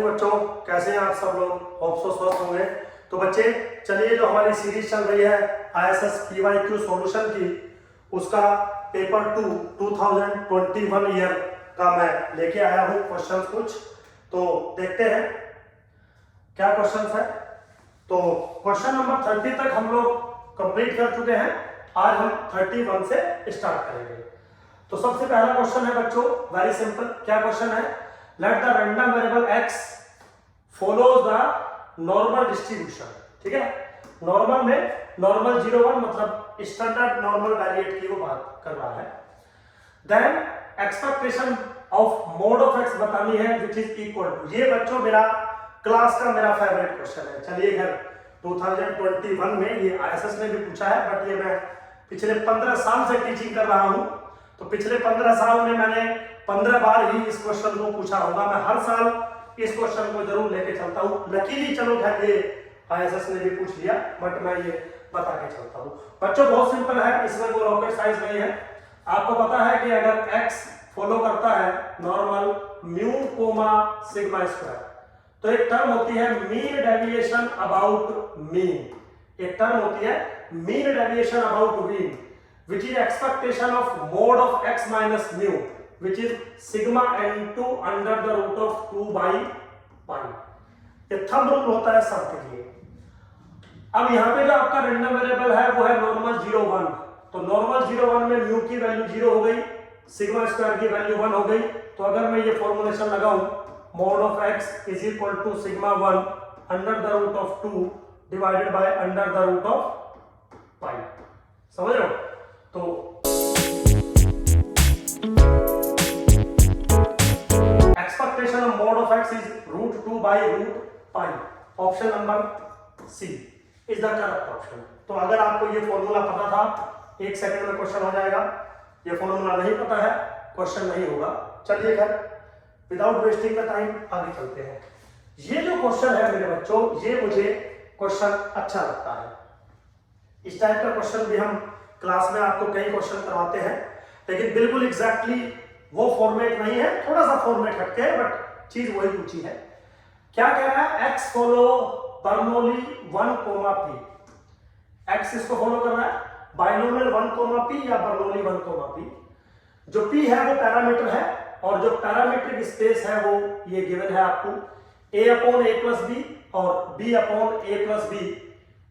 Morning बच्चों, कैसे हैं आप सब लोग? होप सो स्वस्थ होंगे। तो बच्चे चलिए, जो हमारी सीरीज चल रही है ISS PYQ सॉल्यूशन की, उसका पेपर 2 2021 ईयर का मैं लेके आया हूँ क्वेश्चन कुछ। तो देखते हैं क्या क्वेश्चन है। तो क्वेश्चन नंबर 30 तक हम लोग कंप्लीट कर चुके हैं। आज हम 31 से स्टार्ट करेंगे। तो सबसे पहला क्वेश्चन है बच्चों, वेरी सिंपल। क्या क्वेश्चन है? Let the random variable x follows the normal distribution. ठीक है, नॉर्मल में नॉर्मल 0 1 मतलब स्टैंडर्ड नॉर्मल वेरिएट की वो बात कर रहा है। Then expectation of mode of x बतानी है विच इज इक्वल टू। ये बच्चों मेरा क्लास का मेरा फेवरेट क्वेश्चन है। चलिए घर 2021 में ये ISS ने भी पूछा है, बट ये मैं पिछले 15 साल से टीचिंग कर रहा हूं। तो पिछले 15 साल में मैंने 15 बार ही इस क्वेश्चन को पूछा होगा। मैं हर साल इस क्वेश्चन को जरूर लेके चलता हूँ। लकीली चलो खैर ये ISS ने भी पूछ लिया, बट मैं ये बता के चलता हूँ। बच्चों बहुत सिंपल है, इसमें कोई रॉकेट साइंस नहीं है। आपको पता है कि अगर x फॉलो करता है normal mu comma sigma square, तो एक टर्म होती है मीन डेविएशन अबाउट मीन। एक टर्म होती है mean deviation about mean which is expectation of mode of x minus mu which is sigma n2 under the root of 2 by pi। ये thumb rule होता है सबके लिए। अब यहाँ पे जो आपका रैंडम वेरिएबल है वो है नॉर्मल 0 1। तो नॉर्मल 0 1 में म्यू की वैल्यू 0 हो गई, सिग्मा स्क्वायर की वैल्यू 1 हो गई। तो अगर मैं ये फॉर्मुलेशन लगाऊं, mode of x is equal to sigma 1 under the root of 2 divided by under the root of pi. समझ रहे हो? तो expectation of mode of x is root 2 by root pi. Option number C is the correct option. तो अगर आपको ये formula पता था, 1 सेकंड में क्वेश्चन हो जाएगा। ये फॉर्मूला नहीं पता है, क्वेश्चन नहीं होगा। चलिए खैर विदाउट वेस्टिंग द टाइम आगे चलते हैं। ये जो क्वेश्चन है मेरे बच्चों, ये मुझे क्वेश्चन अच्छा लगता है। इस टाइप का क्वेश्चन भी हम क्लास में आपको कई क्वेश्चन करवाते हैं, लेकिन बिल्कुल एग्जैक्टली वो फॉर्मेट नहीं है, थोड़ा सा फॉर्मेट हटके है, बट चीज वही पूछी है। क्या कह रहा है? x follow Bernoulli 1 comma p। x इसको फॉलो कर रहा है, बाइनोमियल 1 कोमा p या बर्नौली 1 कोमा p। जो p है वो पैरामीटर है, और जो पैरामीट्रिक स्पेस है वो ये गिवन है आपको, a upon a plus b और b upon a plus b।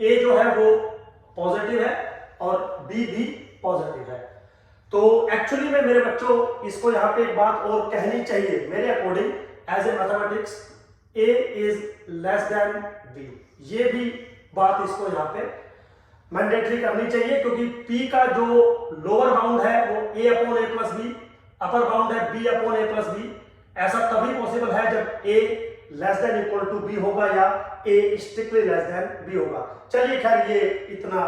a जो है वो पॉजिटिव है और b भी पॉजिटिव है। तो एक्चुअली में मेरे बच्चों इसको यहाँ पे एक बात और कहनी चाहिए मेरे according, as a mathematics a is less than b। ये भी बात इसको यहाँ पे मैंडेटरी करनी चाहिए, क्योंकि p का जो लोअर बाउंड है वो a upon a plus b, upper bound है b upon a plus b। ऐसा तभी पॉसिबल है जब a less than equal to b होगा या a strictly less than b होगा। चलिए खैर ये इतना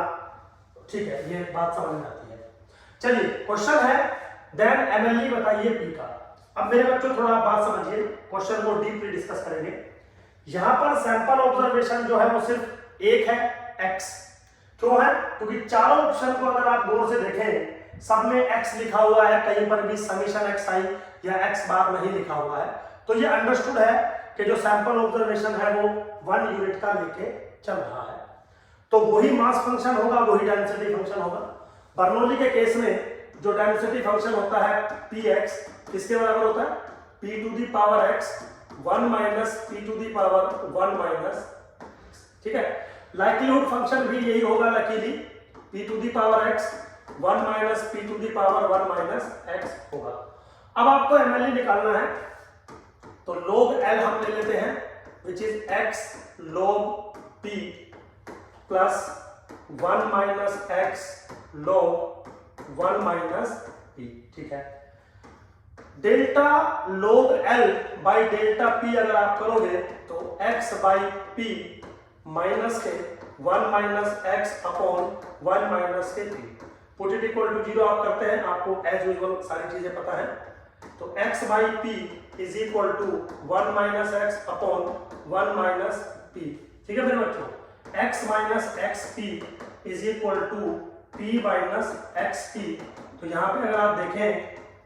ठीक है, ये बात समझ में आती है। चलिए क्वेश्चन है, देन MLE बताइए p का। अब मेरे बच्चों थोड़ा बात समझिए, क्वेश्चन को डीपली डिस्कस करेंगे। यहां पर सैंपल ऑब्जर्वेशन जो है वो सिर्फ एक है, x। क्यों है? क्योंकि चारों ऑप्शन को अगर आप गौर से देखें, सब में x लिखा हुआ है, कहीं पर भी समीशन xi या x बार नहीं लिखा हुआ है। तो ये अंडरस्टूड है कि जो सैंपल ऑब्जर्वेशन है वो 1 यूनिट का लेके चल रहा है। तो वही मास फंक्शन होगा, वही डेंसिटी फंक्शन होगा। बर्नौली के केस में जो डेंसिटी फंक्शन होता है px, किसके बराबर होता है? p to the power x 1 minus p to the power 1 minus. ठीक है, लाइक्लीहुड फंक्शन भी यही होगा luckily, p to the power x 1 minus p to the power 1 minus x होगा। अब आपको MLE निकालना है, तो log L हम ले लेते हैं, which is x log p plus 1 minus x log 1 minus p। ठीक है, delta log L by delta p अगर आप करोगे तो x बाई p माइनस के 1 माइनस x अपॉन 1 माइनस के p। Put it equal to 0 आप करते हैं, आपको एज यूजुअल सारी चीजें पता है। तो x by p is equal to 1 minus x upon 1 minus p। ठीक है मेरे बच्चों, x minus x p is equal to p minus x p. तो यहां पे अगर आप देखें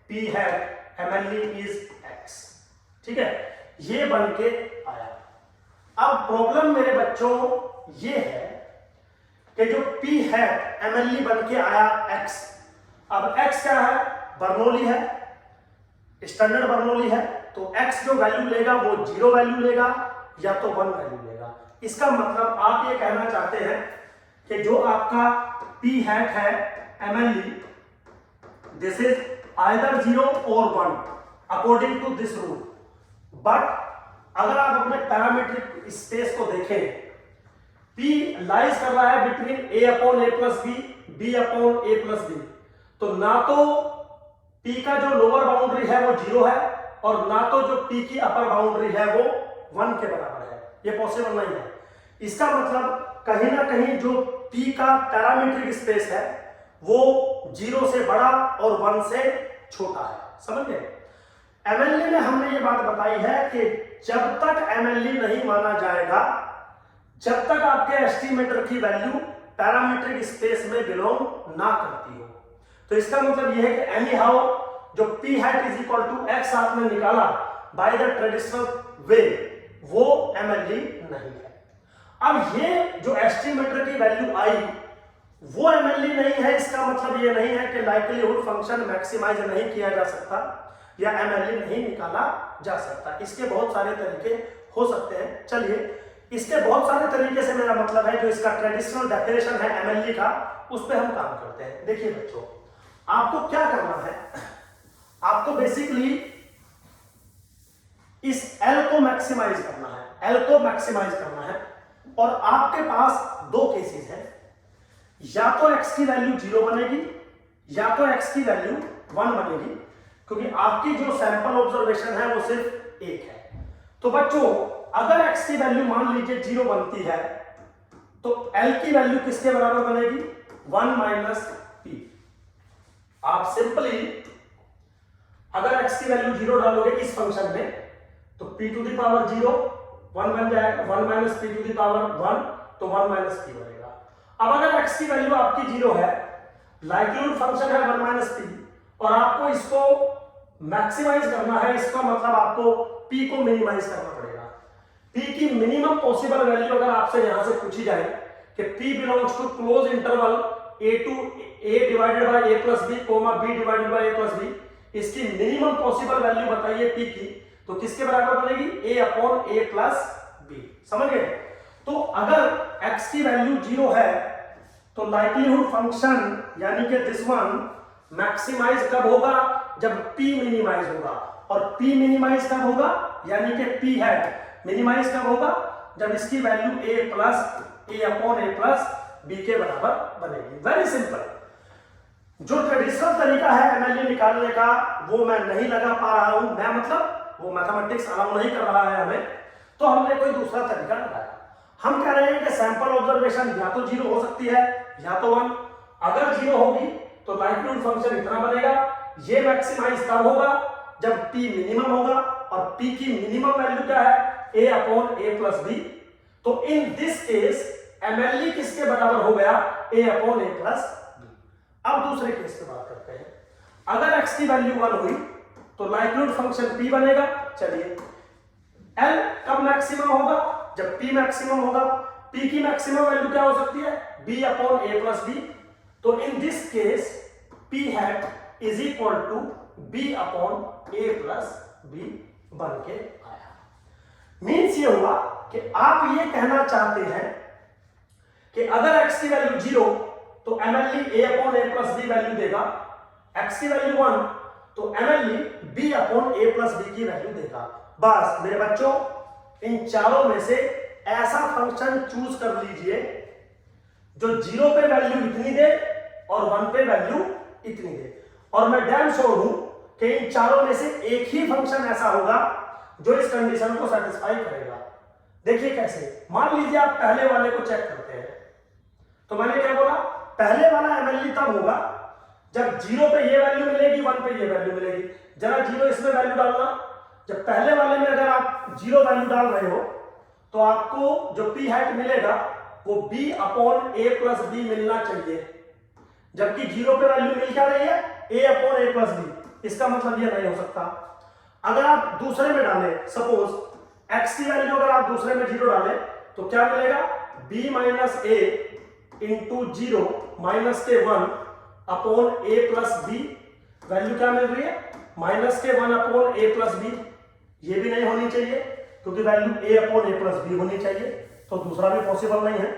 p है, MLE इज x। ठीक है, ये बन के आया। अब प्रॉब्लम मेरे बच्चों ये है कि जो P है MLE बन के आया X, अब X क्या है, बर्नौली है, स्टैंडर्ड बर्नौली है, तो X जो वैल्यू लेगा वो 0 वैल्यू लेगा या तो 1 वैल्यू लेगा। इसका मतलब आप ये कहना चाहते हैं कि जो आपका P हैट है MLE, दिस इज आइदर 0 और 1 according to this rule. But अगर आप अपने पैरामीट्रिक स्पेस को देखें, P लाइज कर रहा है between A upon A plus b, B upon A plus B, तो ना तो P का जो लोअर बाउंड्री है वो 0 है और ना तो जो P की अपर बाउंड्री है वो 1 के बराबर है, ये पॉसिबल नहीं है। इसका मतलब कहीं ना कहीं जो P का पैरामीट्रिक स्पेस है वो 0 से बड़ा और 1 से छोटा है, समझ गए। MLE में हमने ये बात बताई है कि जब तक MLE नहीं माना जाएगा, जब तक आपके एस्टिमेटर की वैल्यू पैरामीट्रिक स्पेस में बिलोंग ना करती हो। तो इसका मतलब यह है कि एनी हाउ जो P hat is equal to X आपने निकाला बाय द ट्रेडिशनल वे, वो MLE नहीं है। अब ये जो एस्टिमेटर की वैल्यू आई वो MLE नहीं है, इसका मतलब ये नहीं है कि लाइक्लीहुड फंक्शन मैक्सिमाइज नहीं किया जा सकता या MLE नहीं निकाला जा सकता। इसके बहुत सारे तरीके हो सकते हैं। चलिए, इसके बहुत सारे तरीके से मेरा मतलब है जो इसका ट्रेडिशनल डेफिनेशन है MLE का, उस पर हम काम करते हैं। देखिए बच्चों, आपको क्या करना है, आपको बेसिकली इस L को मैक्सिमाइज करना है, L को मैक्सिमाइज करना है। और आपके पास दो केसेस हैं, या तो X की वैल्यू 0 बनेगी या तो X की वैल्यू 1 बनेगी, क्योंकि आपकी जो सैंपल ऑब्जर्वेशन है वो सिर्फ एक है। तो बच्चों, अगर X की वैल्यू मान लीजिए 0 बनती है तो L की वैल्यू किसके बराबर बनेगी, 1 माइनस P। आप सिंपली अगर X की वैल्यू 0 डालोगे इस फंक्शन में तो P टू द पावर 0 1 बन जाएगा, 1 minus P to the power 1 तो 1 माइनस P बनेगा। अब अगर X की वैल्यू आपकी 0 है, लाइक्लीहुड फंक्शन है 1 माइनस P, और आपको इसको मैक्सिमाइज करना है, इसका मतलब आपको P को मिनिमाइज करना पड़ेगा। P की मिनिमम पॉसिबल वैल्यू अगर आपसे यहां से पूछी जाए कि P belongs to close interval A divided by A plus b, B divided by A plus b, इसकी मिनिमम पॉसिबल वैल्यू बताइए P की, तो किसके बराबर बनेगी, A upon A plus b. समझ गए। तो अगर X की वैल्यू 0 है तो लाइक्लीहुड फंक्शन यानी कि दिस वन मैक्सिमाइज कब होगा, जब P मिनिमाइज होगा। और P मिनिमाइज कब होगा, यानी कि P हैट मिनिमाइज कब होगा, जब इसकी value A plus A upon A plus b के बराबर बनेगी। Very simple. जो ट्रेडिशनल तरीका है MLE निकालने का वो मैं नहीं लगा पा रहा हूं, मैं मतलब वो मैथमेटिक्स अलाउ नहीं कर रहा है हमें, तो हमने कोई दूसरा तरीका लगाया। हम कह रहे हैं कि सैंपल ऑब्जर्वेशन या तो 0 हो सकती है या तो 1। अगर 0 होगी तो लाइक्लीहुड फंक्शन इतना बनेगा। ये मैक्सिमाइज तब होगा जब P मिनिमम होगा, और P की मिनिमम वैल्यू क्या है, A upon A plus B. तो इन दिस केस MLE किसके बराबर हो गया, A upon A plus b. अब दूसरे केस पे बात करते हैं। अगर X की वैल्यू 1 हुई तो लाइक्लीहुड फंक्शन P बनेगा। चलिए, L कब मैक्सिमम होगा, जब P मैक्सिमम होगा। P की मैक्सिमम वैल्यू क्या हो सकती है, B upon A plus B. तो in this case P hat is equal to B upon A plus B बन के आया। मीन्स ये हुआ कि आप ये कहना चाहते हैं कि अगर X की वैल्यू 0 तो MLE A upon A plus b value देगा, X की वैल्यू 1 तो MLE B upon A plus b की वैल्यू देगा। बस मेरे बच्चों, इन चारों में से ऐसा फंक्शन चूज कर लीजिए जो 0 पे वैल्यू इतनी दे और 1 पे वैल्यू इतनी दे। और मैं डैम श्योर हूं कि इन चारों में से एक ही फंक्शन ऐसा होगा जो इस कंडीशन को सेटिस्फाई करेगा। देखिए कैसे, मान लीजिए आप पहले वाले को चेक करते हैं, तो मैंने क्या बोला, पहले वाला MLE तब होगा जब 0 पे ये वैल्यू मिलेगी, 1 पे ये वैल्यू मिलेगी। जरा 0 इसमें वैल्यू डालना। जब पहले वाले में अगर आप 0 वैल्यू डाल रहे हो तो आपको जो P हैट मिलेगा वो B upon A plus b मिलना चाहिए, जबकि 0 पे वैल्यू मिल क्या रही है, A upon A plus b. इसका मतलब ये नहीं हो सकता। अगर आप दूसरे में डालें, सपोज x की वैल्यू अगर आप दूसरे में 0 डालें तो क्या मिलेगा, b minus a into 0 minus के 1 upon a plus b. Value क्या मिल रही है, माइनस के 1 अपॉन a प्लस बी। ये भी नहीं होनी चाहिए क्योंकि value a upon a plus b होनी चाहिए, तो दूसरा भी पॉसिबल नहीं है।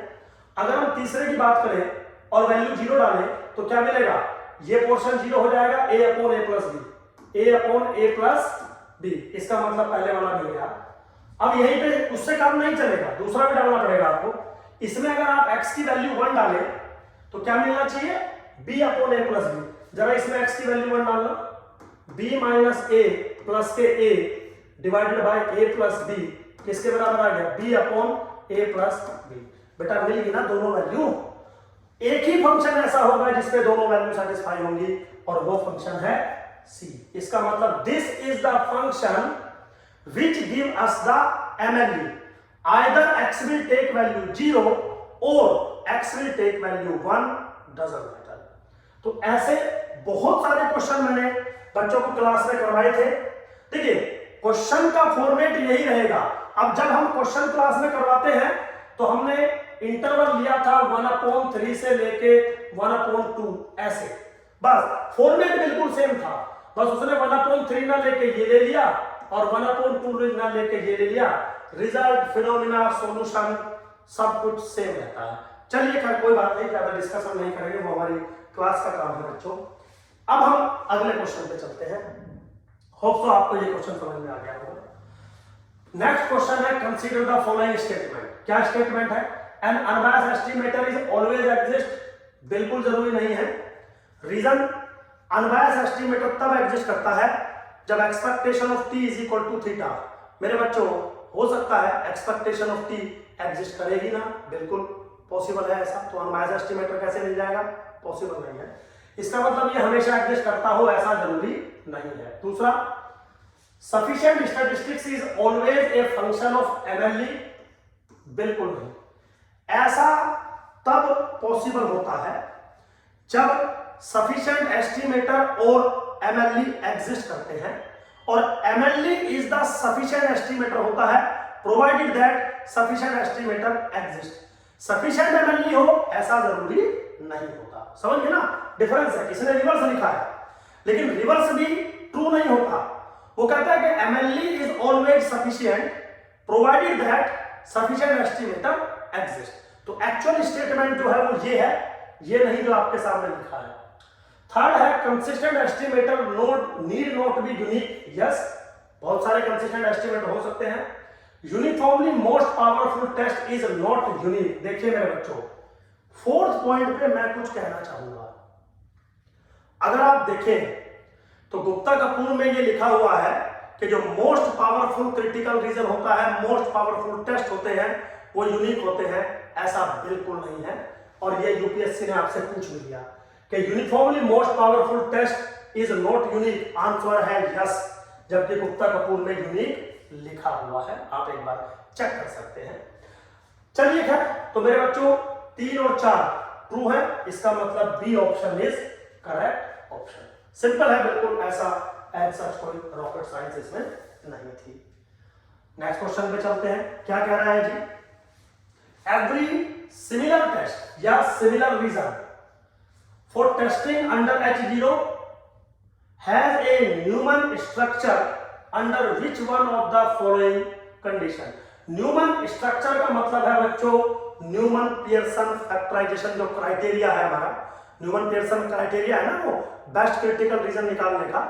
अगर हम तीसरे की बात करें और वैल्यू 0 डालें तो क्या मिलेगा, ये पोर्शन 0 हो जाएगा, a upon a plus b, a upon a plus b. इसका मतलब पहले वाला मिल गया। अब यहीं पे उससे काम नहीं चलेगा, दूसरा भी डालना पड़ेगा आपको। इसमें अगर आप x की वैल्यू 1 डालें तो क्या मिलना चाहिए, b upon a plus b. जरा इसमें x की वैल्यू 1 डालना, b माइनस a प्लस के a divided by a plus b किसके बराबर आ गया, b upon a plus b. बेटा मिल गई ना दोनों वैल्यू। एक ही फंक्शन ऐसा होगा जिसपे दोनों वैल्यू सेटिस्फाई होंगी और वो फंक्शन है c। इसका मतलब this is the function which give us the MLE. Either x will take value 0 or x will take value 1, doesn't matter. तो ऐसे बहुत सारे क्वेश्चन मैंने बच्चों को क्लास में करवाए थे। देखिए क्वेश्चन का फॉर्मेट यही रहेगा। अब जब हम क्वेश्चन क्लास में करवाते हैं तो हमने इंटरवल लिया था 1/3 से लेके 1/2 ऐसे, बस फॉर्मेट बिल्कुल सेम था, बस उसने 1/3 ना लेके ये ले लिया और 1/2 ना लेके ये ले लिया। रिजल्ट, फिनोमिना, सॉल्यूशन सब कुछ सेम रहता है। चलिए खैर कोई बात नहीं, ज्यादा डिस्कशन नहीं करेंगे, वो हमारी क्लास का काम है बच्चों। अब हम अगले क्वेश्चन पे चलते हैं। होप तो आपको ये क्वेश्चन समझ में आ गया होगा। नेक्स्ट क्वेश्चन है, कंसीडर द फॉलोइंग स्टेटमेंट। क्या स्टेटमेंट है, an unbiased estimator is always exist. बिल्कुल जरूरी नहीं है। रीजन, अनबायस्ड एस्टिमेटर तब एग्जिस्ट करता है जब expectation of t is equal to theta. मेरे बच्चों हो सकता है एक्सपेक्टेशन ऑफ t एग्जिस्ट करेगी ना, बिल्कुल पॉसिबल है ऐसा। तो अनबायस्ड एस्टिमेटर कैसे मिल जाएगा, पॉसिबल नहीं है। इसका मतलब ये हमेशा एग्जिस्ट करता हो ऐसा जरूरी नहीं है। दूसरा, sufficient statistics is always a function of MLE। बिल्कुल नहीं, ऐसा तब पॉसिबल होता है जब सफिशिएंट एस्टिमेटर और MLE एग्जिस्ट करते हैं, और MLE is the sufficient estimator होता है provided that sufficient estimator exist. Sufficient MLE हो ऐसा जरूरी नहीं होता। समझ गए ना, डिफरेंस है। इसने रिवर्स लिखा है लेकिन रिवर्स भी ट्रू नहीं होता। वो कहता है कि MLE is always sufficient provided that sufficient estimator exist. तो एक्चुअल स्टेटमेंट जो है वो ये है, ये नहीं जो आपके सामने लिखा है। थर्ड है, consistent estimator need not be unique. Yes, बहुत सारे कंसिस्टेंट एस्टिमेटर हो सकते हैं। Uniformly most powerful test is not unique. देखिए मेरे बच्चों, फोर्थ पॉइंट पे मैं कुछ कहना चाहूंगा। अगर आप देखें तो गुप्ता कपूर में ये लिखा हुआ है कि जो मोस्ट पावरफुल क्रिटिकल रीजन होता है, मोस्ट पावरफुल टेस्ट होते हैं, वो यूनिक होते हैं। ऐसा बिल्कुल नहीं है, और ये यूपीएससी ने आपसे पूछ भी लिया कि uniformly most powerful test is not unique. Answer है यस, जबकि गुप्ता कपूर में यूनिक लिखा हुआ है, आप एक बार चेक कर सकते हैं। चलिए खैर, तो मेरे बच्चों 3 और 4 ट्रू है, इसका मतलब B option is correct option. Simple है बिल्कुल, ऐसा कोई रॉकेट साइंस इसमें नहीं थी। नेक्स्ट क्वेश्चन पे चलते हैं। क्या कह रहा है जी, एवरी सिमिलर टेस्ट या similar region for testing under H0 has a Neyman structure under which one of the following condition. Neyman structure का मतलब है बच्चों न्यूमन पियर्सन फैक्टराइजेशन जो क्राइटेरिया है हमारा, न्यूमन पियर्सन क्राइटेरिया है ना, वो बेस्ट क्रिटिकल रीजन निकालने का,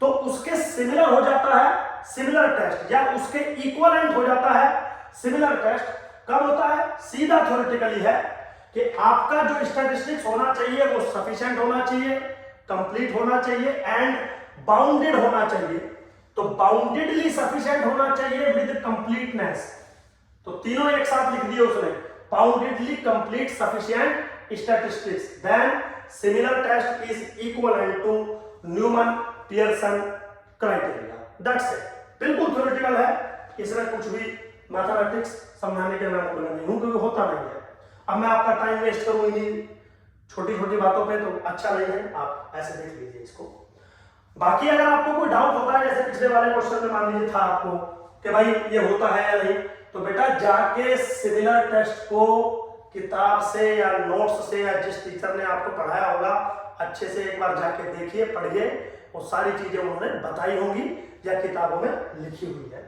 तो उसके सिमिलर हो जाता है सिमिलर टेस्ट, या उसके इक्विवेलेंट हो जाता है सिमिलर टेस्ट। कब होता है, सीधा थ्योरेटिकली है कि आपका जो स्टैटिस्टिक्स होना चाहिए वो सफिशिएंट होना चाहिए, कंप्लीट होना चाहिए एंड बाउंडेड होना चाहिए। तो बाउंडेडली सफिशिएंट होना चाहिए विद कंप्लीटनेस। तो तीनों एक साथ लिख दिए उसने, boundedly complete sufficient statistics, then similar test is equivalent to Neyman Pearson criteria. That's it, बिल्कुल थ्योरेटिकल है, इसमें कुछ भी मैथमेटिक्स समझाने के मैं मूड में नहीं हूं, क्योंकि होता नहीं है। अब मैं आपका टाइम वेस्ट करूं इन्हीं छोटी छोटी बातों पे, तो अच्छा नहीं है, आप ऐसे देख लीजिए इसको। बाकी अगर आपको कोई डाउट होता है, जैसे पिछले वाले क्वेश्चन में मान लीजिए था आपको कि भाई ये होता है या नहीं, तो बेटा जाके सिमिलर टेस्ट को किताब से या नोट्स से या जिस टीचर ने आपको पढ़ाया होगा अच्छे से एक बार जाके देखिए, पढ़िए, वो सारी चीजें उन्होंने बताई होंगी या किताबों में लिखी हुई है।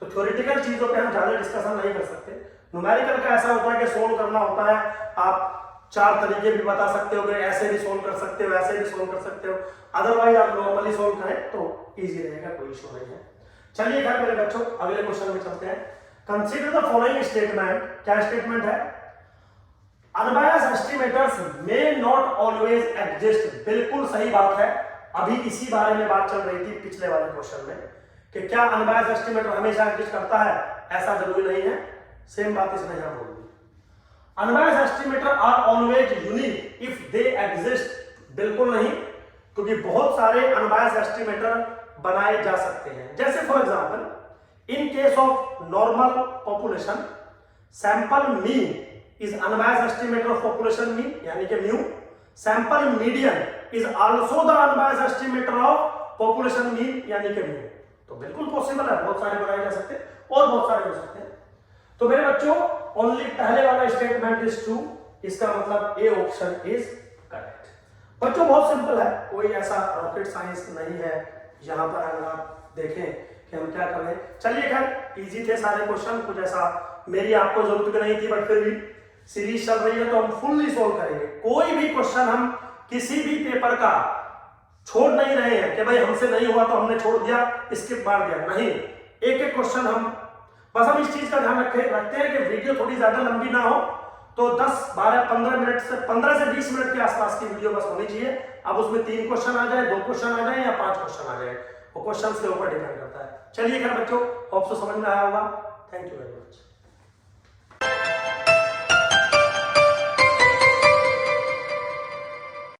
तो थ्योरेटिकल चीजों पे हम ज्यादा डिस्कशन नहीं कर सकते। न्यूमेरिकल का ऐसा होता है कि सोल्व करना होता है, आप 4 तरीके भी बता सकते हो, ऐसे भी सोल्व कर सकते हो, ऐसे भी सोल्व कर सकते हो, अदरवाइज आप नॉर्मली सोल्व करें तो इजी रहेगा, कोई इशू नहीं है। चलिए खैर मेरे बच्चों अगले क्वेश्चन में चलते हैं। कंसीडर द फॉलोइंग स्टेटमेंट, क्या स्टेटमेंट है? Unbiased estimators may not always exist. बिल्कुल सही बात है, अभी इसी बारे में बात चल रही थी पिछले वाले क्वेश्चन में कि क्या अनबायस्ड एस्टिमेटर हमेशा एग्जिस्ट करता है? ऐसा जरूरी नहीं है, सेम बात इसने यहां बोल दी। Unbiased estimator are always unique if they exist. बिल्कुल नहीं, क्योंकि बहुत सारे अनबायस्ड एस्टिमेटर बनाए जा सकते हैं। जैसे for example in case of normal population sample mean is unbiased estimator of population mean यानी कि mu. Sample median is also the unbiased estimator of population mean यानी कि म्यू। तो बिल्कुल पॉसिबल है, बहुत सारे बनाए जा सकते हैं और बहुत सारे हो सकते हैं। तो मेरे बच्चों ओनली पहले वाला स्टेटमेंट इज ट्रू, इसका मतलब ए ऑप्शन इज करेक्ट। बच्चों बहुत सिंपल है, कोई ऐसा रॉकेट साइंस नहीं है यहां पर। अगर आप देखें कि हम क्या कर रहे हैं, चलिए खैर इजी थे सारे क्वेश्चन, कुछ ऐसा मेरी आपको जरूरत भी नहीं थी, बट फिर भी सीरीज चल रही है तो हम फुल्ली सोल्व करेंगे। कोई भी क्वेश्चन हम किसी भी पेपर का छोड़ नहीं रहे हैं कि भाई हमसे नहीं हुआ तो हमने छोड़ दिया, स्किप मार दिया, नहीं। एक एक क्वेश्चन हम बस हम इस चीज का ध्यान रखते हैं कि वीडियो थोड़ी ज्यादा लंबी ना हो, तो 10, 12, 15 मिनट से 15 से 20 मिनट के आसपास की वीडियो बस होनी चाहिए। अब उसमें 3 क्वेश्चन आ जाए, 2 क्वेश्चन आ जाए या 5 क्वेश्चन आ जाए, वो क्वेश्चन के ऊपर डिपेंड करता है। चलिए खैर बच्चों, होप सो समझ में आया होगा। Thank you very much.